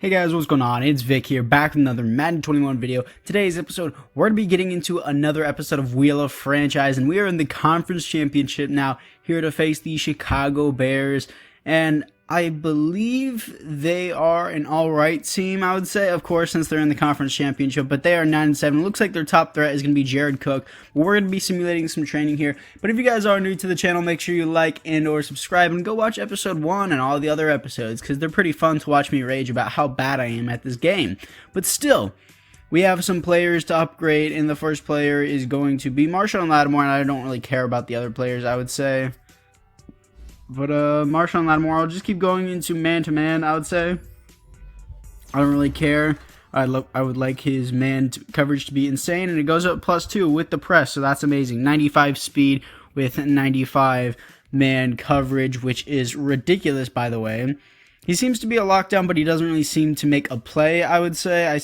Hey guys, what's going on? It's Vic here, back with another Madden 21 video. Today's episode, we're going to be getting into another episode of Wheel of Franchise, and we are in the Conference Championship now, here to face the Chicago Bears, and I believe they are an alright team, I would say, of course, since they're in the Conference Championship, but they are 9-7. Looks like their top threat is going to be Jared Cook. We're going to be simulating some training here, but if you guys are new to the channel, make sure you like and or subscribe, and go watch episode 1 and all the other episodes, because they're pretty fun to watch me rage about how bad I am at this game. But still, we have some players to upgrade, and the first player is going to be Marshawn Lattimore, and I don't really care about the other players, I would say. But Marshawn Lattimore, I'll just keep going into man-to-man, I would say. I don't really care. I would like his man coverage to be insane, and it goes up +2 with the press, so that's amazing. 95 speed with 95 man coverage, which is ridiculous, by the way. He seems to be a lockdown, but he doesn't really seem to make a play, I would say.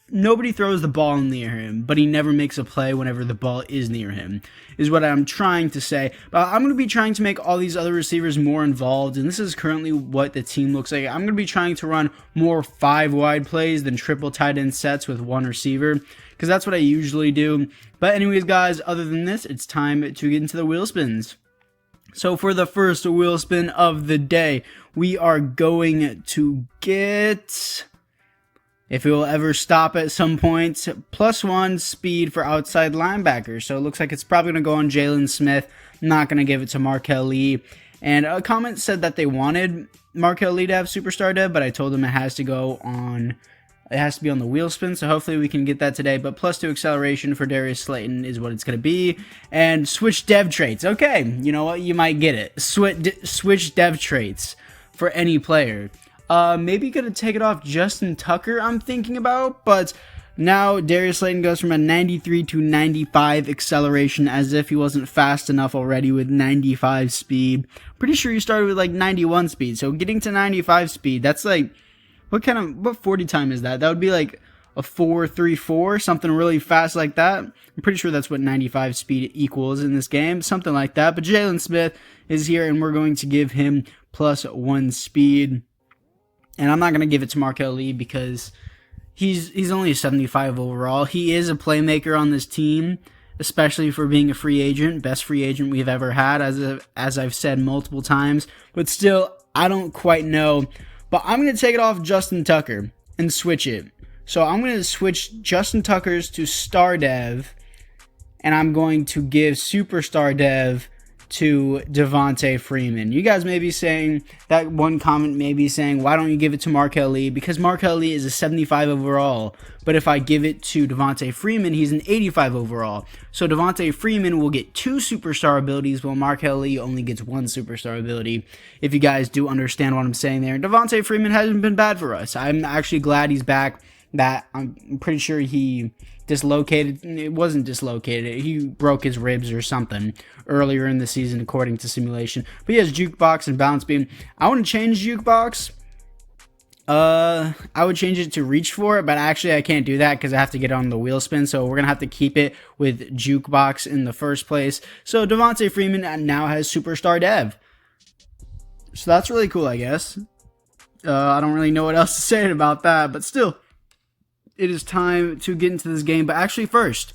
Nobody throws the ball near him, but he never makes a play whenever the ball is near him, is what I'm trying to say. But I'm going to be trying to make all these other receivers more involved, and this is currently what the team looks like. I'm going to be trying to run more 5-wide plays than triple tight end sets with one receiver, because that's what I usually do. But anyways, guys, other than this, it's time to get into the wheel spins. So for the first wheel spin of the day, we are going to get, if it will ever stop at some point, +1 speed for outside linebacker. So it looks like it's probably going to go on Jalen Smith. I'm not going to give it to Markel Lee. And a comment said that they wanted Markel Lee to have superstar dev, but I told them it has to go on, it has to be on the wheel spin. So hopefully we can get that today. But +2 acceleration for Darius Slayton is what it's going to be. And switch dev traits. Okay, you know what? You might get it. Switch dev traits for any player. Maybe gonna take it off Justin Tucker, I'm thinking about, but now Darius Slayton goes from a 93 to 95 acceleration, as if he wasn't fast enough already with 95 speed. Pretty sure he started with like 91 speed, so getting to 95 speed, that's like, what 40 time is that? That would be like a 4.34, something really fast like that. I'm pretty sure that's what 95 speed equals in this game, something like that. But Jalen Smith is here, and we're going to give him +1 speed. And I'm not going to give it to Markel Lee because he's only a 75 overall. He is a playmaker on this team, especially for being a free agent. Best free agent we've ever had, as I've said multiple times. But still, I don't quite know. But I'm going to take it off Justin Tucker and switch it. So I'm going to switch Justin Tucker's to star dev, and I'm going to give superstar dev to Devontae Freeman. You guys may be saying, that one comment may be saying, why don't you give it to Markel Lee? Because Markel Lee is a 75 overall, but if I give it to Devontae Freeman, he's an 85 overall. So Devontae Freeman will get 2 superstar abilities, while Markel Lee only gets 1 superstar ability, if you guys do understand what I'm saying there. Devontae Freeman hasn't been bad for us. I'm actually glad he's back. That I'm pretty sure he dislocated, it wasn't dislocated, he broke his ribs or something earlier in the season according to simulation. But he has jukebox and bounce beam. I want to change jukebox. I would change it to reach for it, but actually I can't do that because I have to get on the wheel spin, so we're gonna have to keep it with jukebox in the first place. So Devontae Freeman now has superstar dev, so that's really cool, I guess. I don't really know what else to say about that, but still, it is time to get into this game. But actually first,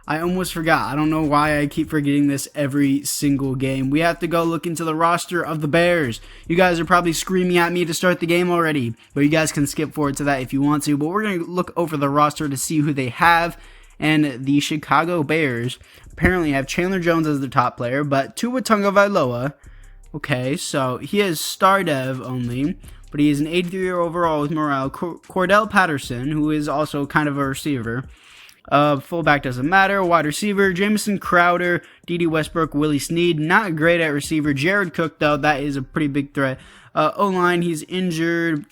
I almost forgot. I don't know why I keep forgetting this every single game. We have to go look into the roster of the Bears. You guys are probably screaming at me to start the game already, but you guys can skip forward to that if you want to. But we're going to look over the roster to see who they have. And the Chicago Bears apparently have Chandler Jones as their top player, but Tua Tagovailoa, okay, so he has star dev only, but he is an 83 overall with morale. Cordarrelle Patterson, who is also kind of a receiver. Fullback doesn't matter. Wide receiver, Jamison Crowder, D.D. Westbrook, Willie Snead. Not great at receiver. Jared Cook, though, that is a pretty big threat. O-line, he's injured.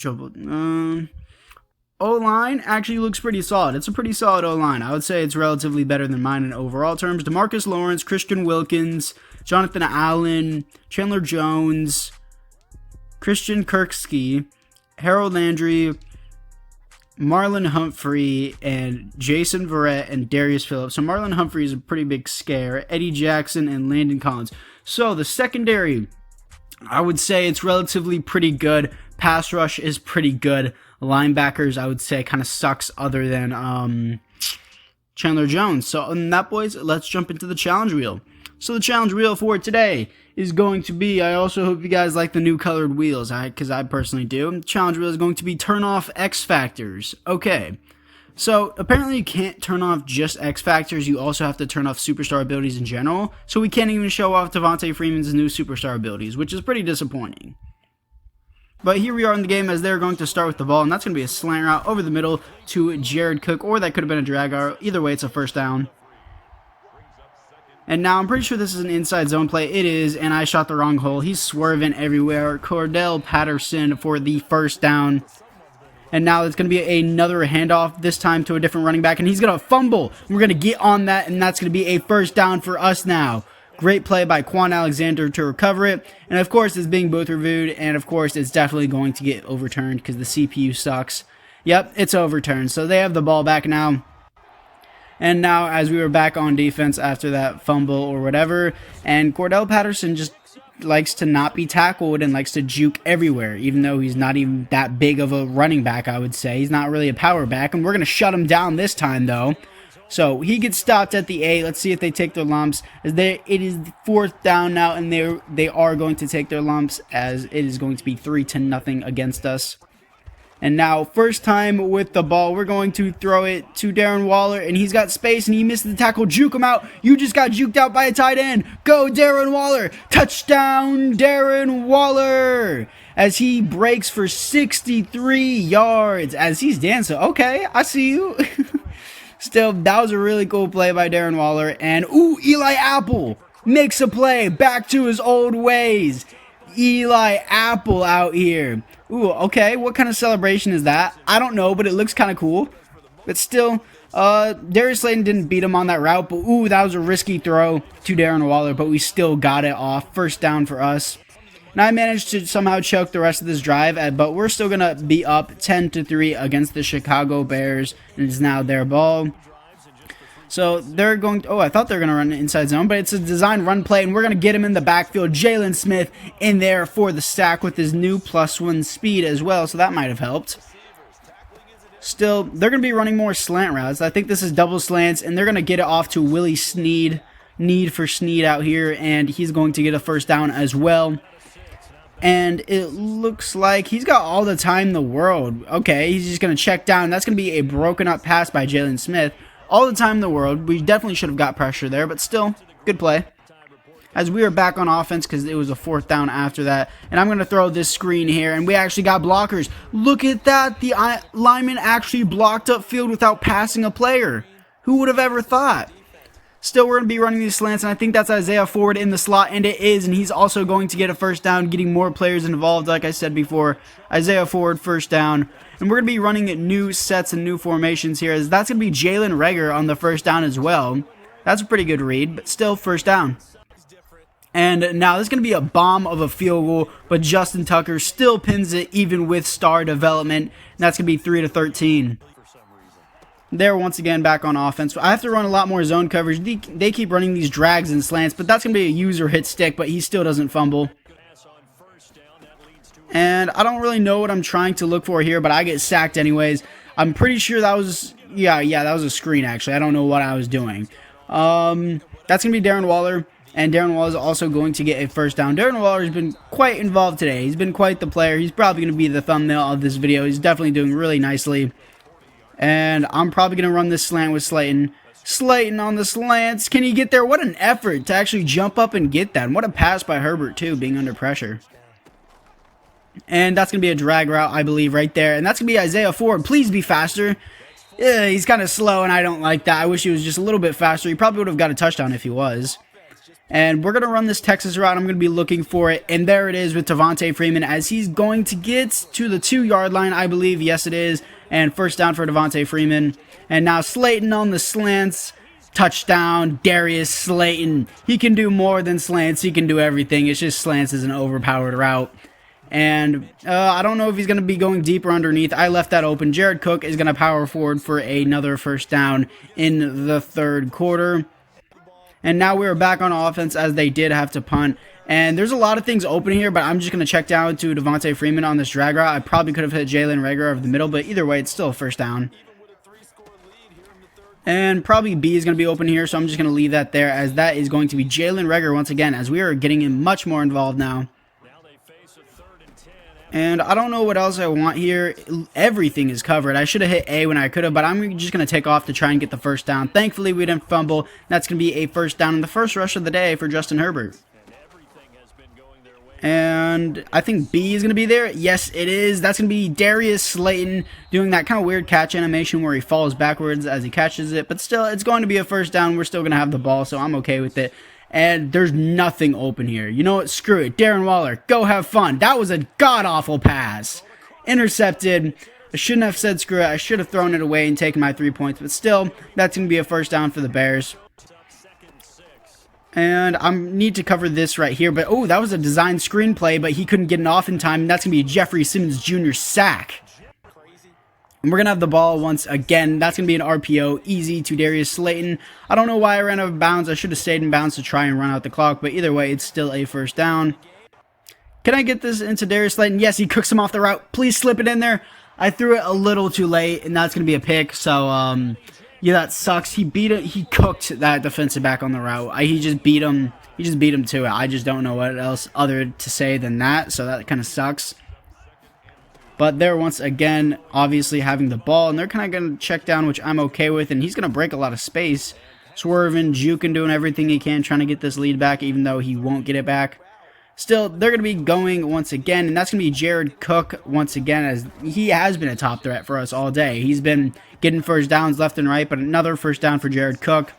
O-line actually looks pretty solid. It's a pretty solid O-line. I would say it's relatively better than mine in overall terms. DeMarcus Lawrence, Christian Wilkins, Jonathan Allen, Chandler Jones, Christian Kirksey, Harold Landry, Marlon Humphrey, and Jason Verrett, and Darius Phillips. So Marlon Humphrey is a pretty big scare. Eddie Jackson and Landon Collins. So the secondary, I would say it's relatively pretty good. Pass rush is pretty good. linebackers, I would say, kind of sucks other than Chandler Jones. So on that, boys, let's jump into the challenge wheel. So the challenge wheel for today is going to be, I also hope you guys like the new colored wheels, because I personally do. The challenge wheel is going to be turn off X Factors. Okay, so apparently you can't turn off just X Factors, you also have to turn off superstar abilities in general, so we can't even show off Devontae Freeman's new superstar abilities, which is pretty disappointing. But here we are in the game as they're going to start with the ball, and that's going to be a slant route over the middle to Jared Cook, or that could have been a drag route. Either way, it's a first down. And now I'm pretty sure this is an inside zone play. It is, and I shot the wrong hole. He's swerving everywhere. Cordarrelle Patterson for the first down. And now it's going to be another handoff, this time to a different running back, and he's going to fumble. We're going to get on that, and that's going to be a first down for us now. Great play by Quan Alexander to recover it. And of course, it's being booth reviewed. And of course, it's definitely going to get overturned because the CPU sucks. Yep, it's overturned. So they have the ball back now. And now, as we were back on defense after that fumble or whatever, and Cordarrelle Patterson just likes to not be tackled and likes to juke everywhere, even though he's not even that big of a running back, I would say. He's not really a power back. And we're going to shut him down this time, though. So he gets stopped at the 8. Let's see if they take their lumps. It is fourth down now, and they are going to take their lumps, as it is going to be 3-0 against us. And now, first time with the ball, we're going to throw it to Darren Waller, and he's got space, and he missed the tackle. Juke him out. You just got juked out by a tight end. Go, Darren Waller. Touchdown, Darren Waller, as he breaks for 63 yards, as he's dancing. Okay, I see you. Still, that was a really cool play by Darren Waller. And, ooh, Eli Apple makes a play back to his old ways. Eli Apple out here. Ooh, okay, what kind of celebration is that? I don't know, but it looks kind of cool. But still, Darius Slayton didn't beat him on that route. But, ooh, that was a risky throw to Darren Waller. But we still got it off. First down for us. And I managed to somehow choke the rest of this drive, but we're still going to be up 10-3 against the Chicago Bears, and it's now their ball. So they're going to, I thought they were going to run an inside zone, but it's a design run play, and we're going to get him in the backfield. Jalen Smith in there for the sack with his new +1 speed as well, so that might have helped. Still, they're going to be running more slant routes. I think this is double slants, and they're going to get it off to Willie Snead. Need for Snead out here, and he's going to get a first down as well. And it looks like he's got all the time in the world. Okay, he's just going to check down. That's going to be a broken up pass by Jalen Smith. All the time in the world. We definitely should have got pressure there, but still, good play. As we are back on offense because it was a fourth down after that. And I'm going to throw this screen here, and we actually got blockers. Look at that. The lineman actually blocked upfield without passing a player. Who would have ever thought? Still, we're going to be running these slants, and I think that's Isaiah Ford in the slot, and it is, and he's also going to get a first down, getting more players involved, like I said before. Isaiah Ford, first down, and we're going to be running new sets and new formations here, as that's going to be Jalen Reagor on the first down as well. That's a pretty good read, but still first down. And now this is going to be a bomb of a field goal, but Justin Tucker still pins it, even with star development, and that's going to be 3-13. They're once again back on offense. I have to run a lot more zone coverage. They keep running these drags and slants, but that's going to be a user hit stick, but he still doesn't fumble. And I don't really know what I'm trying to look for here, but I get sacked anyways. I'm pretty sure that was, yeah, that was a screen, actually. I don't know what I was doing. That's going to be Darren Waller, and Darren Waller is also going to get a first down. Darren Waller has been quite involved today. He's been quite the player. He's probably going to be the thumbnail of this video. He's definitely doing really nicely. And I'm probably going to run this slant with Slayton. Slayton on the slants. Can he get there? What an effort to actually jump up and get that. And what a pass by Herbert, too, being under pressure. And that's going to be a drag route, I believe, right there. And that's going to be Isaiah Ford. Please be faster. Yeah, he's kind of slow, and I don't like that. I wish he was just a little bit faster. He probably would have got a touchdown if he was. And we're going to run this Texas route. I'm going to be looking for it. And there it is with Devontae Freeman as he's going to get to the 2-yard line, I believe. Yes, it is. And first down for Devontae Freeman. And now Slayton on the slants. Touchdown, Darius Slayton. He can do more than slants. He can do everything. It's just slants is an overpowered route. And I don't know if he's going to be going deeper underneath. I left that open. Jared Cook is going to power forward for another first down in the third quarter. And now we're back on offense as they did have to punt. And there's a lot of things open here, but I'm just going to check down to Devontae Freeman on this drag route. I probably could have hit Jalen Reagor over the middle, but either way, it's still a first down. And probably B is going to be open here, so I'm just going to leave that there, as that is going to be Jalen Reagor once again, as we are getting him much more involved now. And I don't know what else I want here. Everything is covered. I should have hit A when I could have, but I'm just going to take off to try and get the first down. Thankfully, we didn't fumble. That's going to be a first down in the first rush of the day for Justin Herbert. And I think B is going to be there. Yes, it is. That's going to be Darius Slayton doing that kind of weird catch animation where he falls backwards as he catches it. But still, it's going to be a first down. We're still going to have the ball, so I'm okay with it. And there's nothing open here. You know what? Screw it. Darren Waller, go have fun. That was a god-awful pass. Intercepted. I shouldn't have said screw it. I should have thrown it away and taken my 3 points. But still, that's going to be a first down for the Bears. And I need to cover this right here. But, oh, that was a design screenplay, but he couldn't get it off in time. And that's going to be a Jeffrey Simmons Jr. sack. And we're going to have the ball once again. That's going to be an RPO. Easy to Darius Slayton. I don't know why I ran out of bounds. I should have stayed in bounds to try and run out the clock. But either way, it's still a first down. Can I get this into Darius Slayton? Yes, he cooks him off the route. Please slip it in there. I threw it a little too late, and that's going to be a pick. So, yeah, that sucks. He beat it. He cooked that defensive back on the route. He just beat him. He just beat him to it. I just don't know what else other to say than that. So that kind of sucks. But they're once again obviously having the ball, and they're kind of going to check down, which I'm okay with. And he's going to break a lot of space, swerving, juking, doing everything he can, trying to get this lead back, even though he won't get it back. Still, they're going to be going once again, and that's going to be Jared Cook once again, as he has been a top threat for us all day. He's been getting first downs left and right, but another first down for Jared Cook.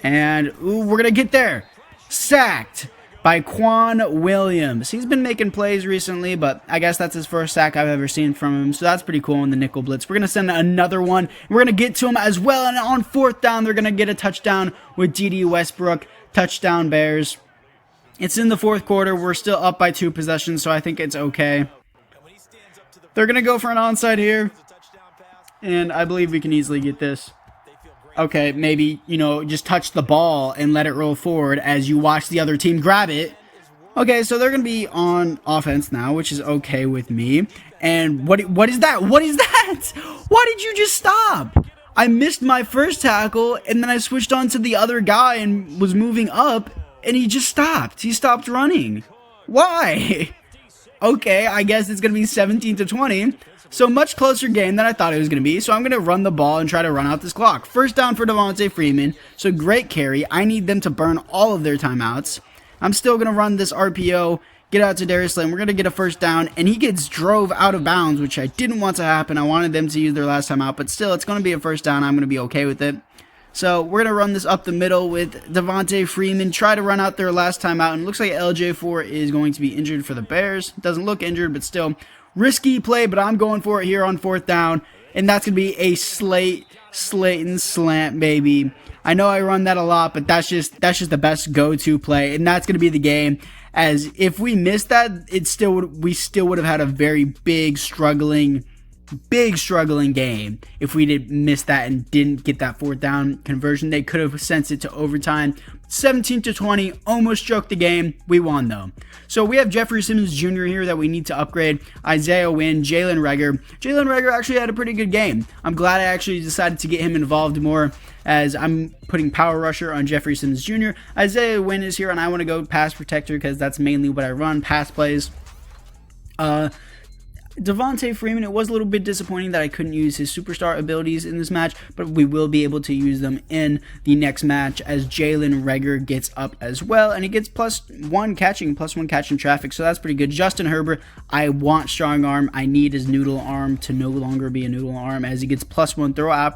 And, ooh, we're going to get there. Sacked by Quan Williams. He's been making plays recently, but I guess that's his first sack I've ever seen from him, so that's pretty cool in the nickel blitz. We're going to send another one. We're going to get to him as well, and on fourth down, they're going to get a touchdown with D.D. Westbrook. Touchdown, Bears. It's in the fourth quarter. We're still up by 2 possessions, so I think it's okay. They're going to go for an onside here, and I believe we can easily get this. Okay, maybe, you know, just touch the ball and let it roll forward as you watch the other team grab it. Okay, so they're going to be on offense now, which is okay with me. And what is that? What is that? Why did you just stop? I missed my first tackle, and then I switched on to the other guy and was moving up, and he just stopped. He stopped running. Why? Okay, I guess it's going to be 17-20. So much closer game than I thought it was going to be. So I'm going to run the ball and try to run out this clock. First down for Devontae Freeman. So great carry. I need them to burn all of their timeouts. I'm still going to run this RPO. Get out to Darius Slayton. We're going to get a first down. And he gets drove out of bounds, which I didn't want to happen. I wanted them to use their last timeout. But still, it's going to be a first down. I'm going to be okay with it. So we're going to run this up the middle with Devontae Freeman. Try to run out their last timeout. And it looks like LJ4 is going to be injured for the Bears. Doesn't look injured, but still. Risky play, but I'm going for it here on fourth down. And that's going to be a Slayton slant, baby. I know I run that a lot, but that's just the best go-to play. And that's going to be the game. As if we missed that, we still would have had a very big struggling game if we did miss that and didn't get that fourth down conversion. They could have sent it to overtime. 17-20, almost choked the game. We won though. So we have Jeffrey Simmons Jr. here that we need to upgrade. Isaiah Wynn, Jalen Reagor. Jalen Reagor actually had a pretty good game. I'm glad I actually decided to get him involved more, as I'm putting power rusher on Jeffrey Simmons Jr. Isaiah Wynn is here, and I want to go pass protector because that's mainly what I run, pass plays. Devontae Freeman, it was a little bit disappointing that I couldn't use his superstar abilities in this match, but we will be able to use them in the next match as Jalen Reagor gets up as well, and he gets +1 catching traffic, so that's pretty good. Justin Herbert, I want strong arm. I need his noodle arm to no longer be a noodle arm, as he gets +1 throw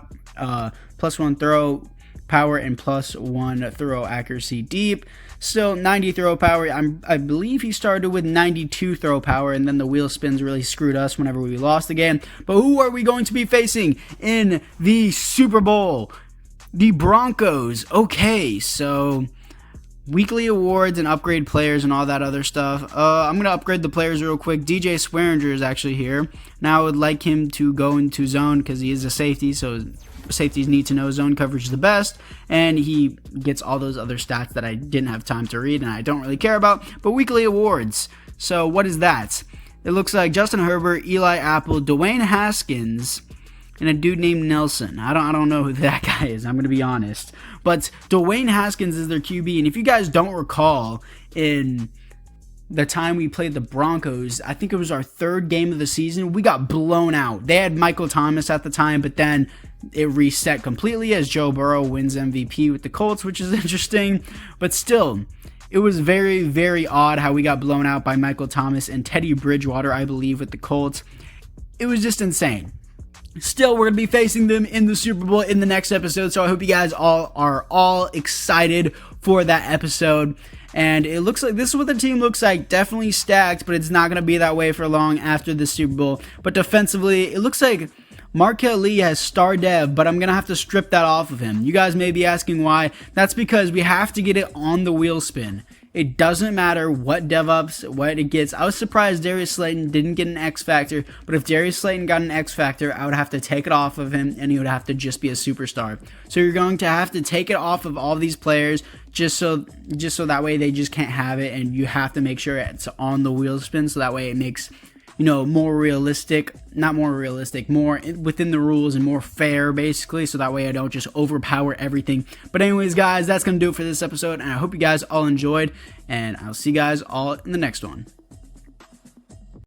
power and +1 throw accuracy deep. Still 90 throw power. I believe he started with 92 throw power, and then the wheel spins really screwed us whenever we lost the game. But who are we going to be facing in the Super Bowl? The Broncos. Okay, so weekly awards and upgrade players and all that other stuff. I'm going to upgrade the players real quick. DJ Swearinger is actually here. Now I would like him to go into zone because he is a safety, so safeties need to know zone coverage is the best, and he gets all those other stats that I didn't have time to read and I don't really care about. But weekly awards. So what is that? It looks like Justin Herbert, Eli Apple, Dwayne Haskins, and a dude named Nelson. I don't know who that guy is, I'm going to be honest. But Dwayne Haskins is their QB, and if you guys don't recall, in the time we played the Broncos, I think it was our third game of the season, we got blown out. They had Michael Thomas at the time, but then it reset completely as Joe Burrow wins MVP with the Colts, which is interesting. But still, it was very, very odd how we got blown out by Michael Thomas and Teddy Bridgewater, I believe, with the Colts. It was just insane. Still, we're going to be facing them in the Super Bowl in the next episode, so I hope you guys are all excited for that episode. And it looks like this is what the team looks like. Definitely stacked, but it's not going to be that way for long after the Super Bowl. But defensively, it looks like Markel Lee has star dev, but I'm going to have to strip that off of him. You guys may be asking why. That's because we have to get it on the wheel spin. It doesn't matter what DevOps, what it gets. I was surprised Darius Slayton didn't get an X Factor, but if Darius Slayton got an X Factor, I would have to take it off of him, and he would have to just be a superstar. So you're going to have to take it off of all these players just so that way they just can't have it, and you have to make sure it's on the wheel spin so that way it makes, you know, more realistic, not more realistic, more within the rules and more fair, basically, so that way I don't just overpower everything. But anyways, guys, that's going to do it for this episode, and I hope you guys all enjoyed, and I'll see you guys all in the next one.